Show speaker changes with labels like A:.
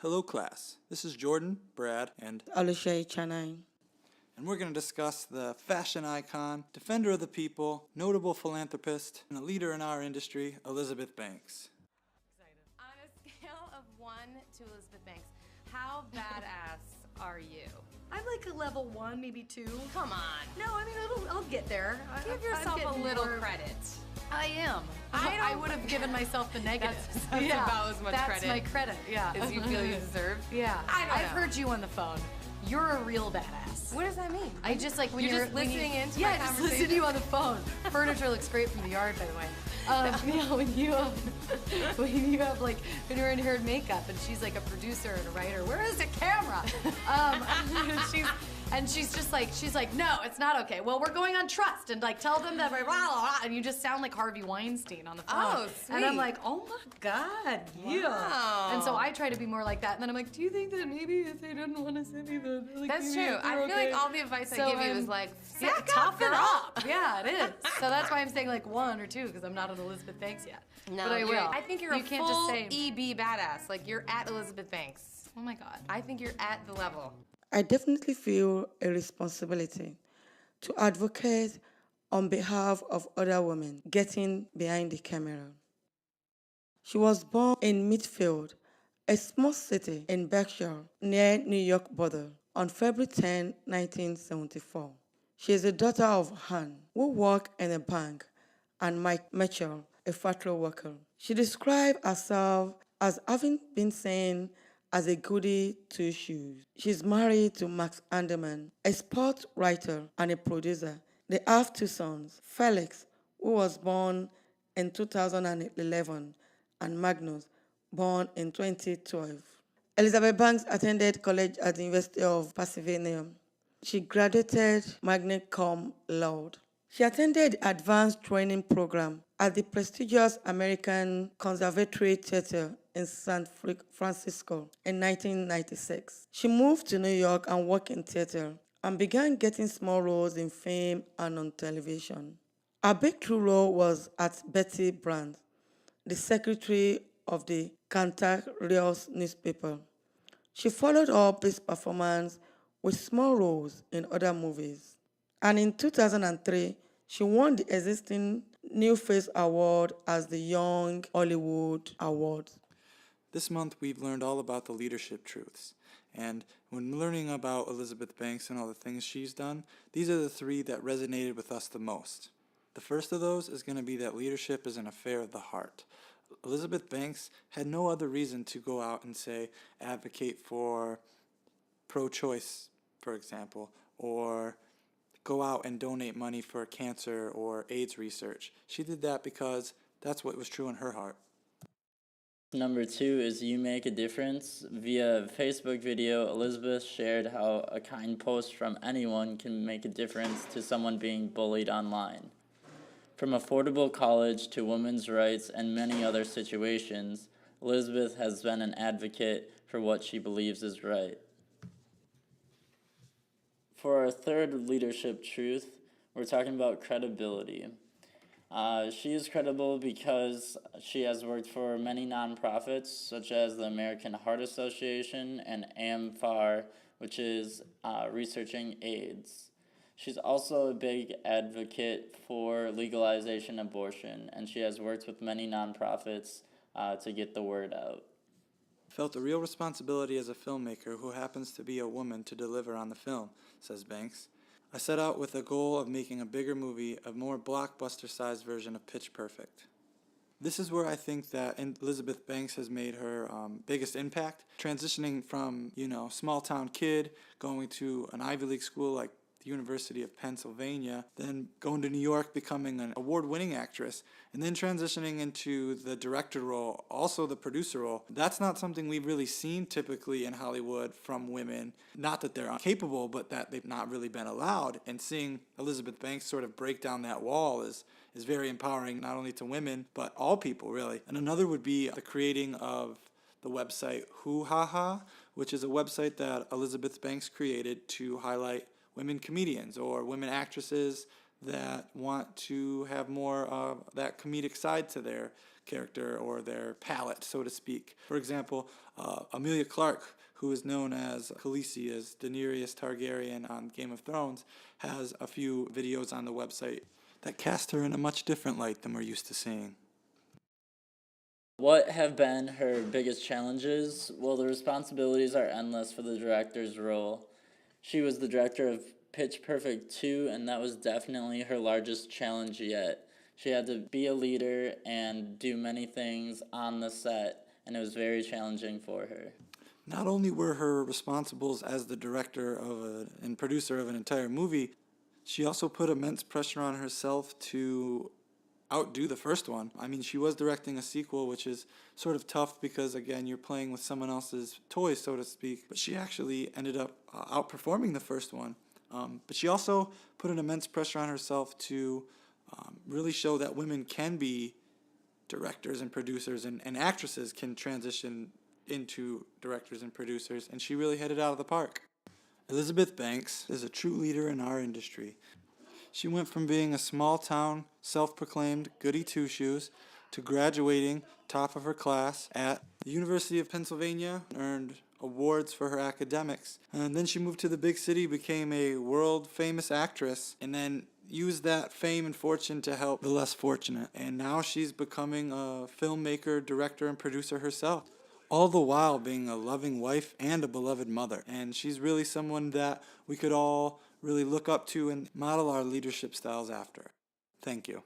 A: Hello class, this is Jordan, Brad, and
B: Alushay Chanai.
A: and we're going to discuss the fashion icon, defender of the people, notable philanthropist, and a leader in our industry, Elizabeth Banks.
C: On a scale of 1 to Elizabeth Banks, how badass are you?
D: I'm like a level 1, maybe 2.
C: Come on.
D: No, I mean, I'll get there.
C: Give
D: I'm
C: yourself a
D: getting
C: little
D: more-
C: credit.
D: I am. I would have given myself the negative.
C: That's about as much
D: that's
C: credit
D: my credit, yeah.
C: as you feel you deserve.
D: Yeah.
C: I don't
D: I've
C: know.
D: heard you on the phone. You're a real badass.
C: What does that mean?
D: I just like when
C: You're
D: you're
C: just
D: when
C: listening into
D: yeah,
C: my
D: just
C: conversation?
D: listen to you on the phone. Furniture looks great from the yard, by the way. Yeah, when you're in hair and makeup, and she's like a producer and a writer. Where is the camera? She's just like, no, it's not okay. Well, we're going on trust, and like tell them that blah, blah, blah, and you just sound like Harvey Weinstein on the phone.
C: Oh,
D: And I'm
C: sweet.
D: like, oh my God, yeah.
C: Wow.
D: And so I try to be more like that, and then I'm like, do you think that maybe if they didn't want to send me the like,
C: That's
D: maybe
C: true.
D: they're
C: I feel
D: okay?
C: like all the advice I
D: So
C: give you
D: I'm-
C: is like,
D: Yeah,
C: suck up,
D: toughen
C: girl.
D: up. Yeah, it is. So that's why I'm saying like 1 or 2, because I'm not an Elizabeth Banks yet.
C: No,
D: but I will.
C: I think you're
D: you
C: a
D: can't
C: full
D: just say,
C: EB badass. Like you're at Elizabeth Banks.
D: oh my God.
C: I think you're at the level.
B: I definitely feel a responsibility to advocate on behalf of other women getting behind the camera. She was born in Midfield, a small city in Berkshire near New York border, on February 10, 1974. She is the daughter of Han, who worked in a bank, and Mike Mitchell, a factory worker. She described herself as having been seen as a goody two-shoes. She's married to Max Anderman, a sport writer and a producer. They have 2 sons, Felix, who was born in 2011, and Magnus, born in 2012. Elizabeth Banks attended college at the University of Pennsylvania. She graduated magna cum laude. She attended the advanced training program at the prestigious American Conservatory Theater in San Francisco in 1996. She moved to New York and worked in theater and began getting small roles in film and on television. Her breakthrough role was at Betty Brant, the secretary of the Cantabrius newspaper. She followed up this performance with small roles in other movies. And in 2003, she won the existing New Face Award as the Young Hollywood Award.
A: This month we've learned all about the leadership truths, and when learning about Elizabeth Banks and all the things she's done, these are the 3 that resonated with us the most. The first of those is going to be that leadership is an affair of the heart. Elizabeth Banks had no other reason to go out and say, advocate for pro-choice, for example, or go out and donate money for cancer or AIDS research. She did that because that's what was true in her heart.
E: Number 2 is You Make a Difference. Via Facebook video, Elizabeth shared how a kind post from anyone can make a difference to someone being bullied online. From affordable college to women's rights and many other situations, Elizabeth has been an advocate for what she believes is right. For our third leadership truth, we're talking about credibility. She is credible because she has worked for many nonprofits, such as the American Heart Association and AMFAR, which is researching AIDS. She's also a big advocate for legalization abortion, and she has worked with many nonprofits to get the word out.
A: Felt a real responsibility as a filmmaker who happens to be a woman to deliver on the film, says Banks. I set out with a goal of making a bigger movie, a more blockbuster-sized version of Pitch Perfect. This is where I think that Elizabeth Banks has made her biggest impact, transitioning from, small-town kid, going to an Ivy League school like the University of Pennsylvania, then going to New York, becoming an award-winning actress, and then transitioning into the director role, also the producer role. That's not something we've really seen typically in Hollywood from women. Not that they're incapable, but that they've not really been allowed. And seeing Elizabeth Banks sort of break down that wall is very empowering, not only to women, but all people, really. And another would be the creating of the website Hoo Ha Ha, which is a website that Elizabeth Banks created to highlight women comedians or women actresses that want to have more of that comedic side to their character or their palette, so to speak. For example, Emilia Clarke, who is known as Khaleesi, as Daenerys Targaryen on Game of Thrones, has a few videos on the website that cast her in a much different light than we're used to seeing.
E: What have been her biggest challenges? Well, the responsibilities are endless for the director's role. She was the director of Pitch Perfect 2, and that was definitely her largest challenge yet. She had to be a leader and do many things on the set, and it was very challenging for her.
A: Not only were her responsibles as the director and producer of an entire movie, she also put immense pressure on herself to outdo the first one. I mean, she was directing a sequel, which is sort of tough because, again, you're playing with someone else's toys, so to speak. But she actually ended up outperforming the first one. But she also put an immense pressure on herself to really show that women can be directors and producers, and actresses can transition into directors and producers, and she really hit it out of the park. Elizabeth Banks is a true leader in our industry. She went from being a small-town, self-proclaimed goody two-shoes to graduating top of her class at the University of Pennsylvania, earned awards for her academics. And then she moved to the big city, became a world-famous actress, and then used that fame and fortune to help the less fortunate. And now she's becoming a filmmaker, director, and producer herself, all the while being a loving wife and a beloved mother. And she's really someone that we could all really look up to and model our leadership styles after. Thank you.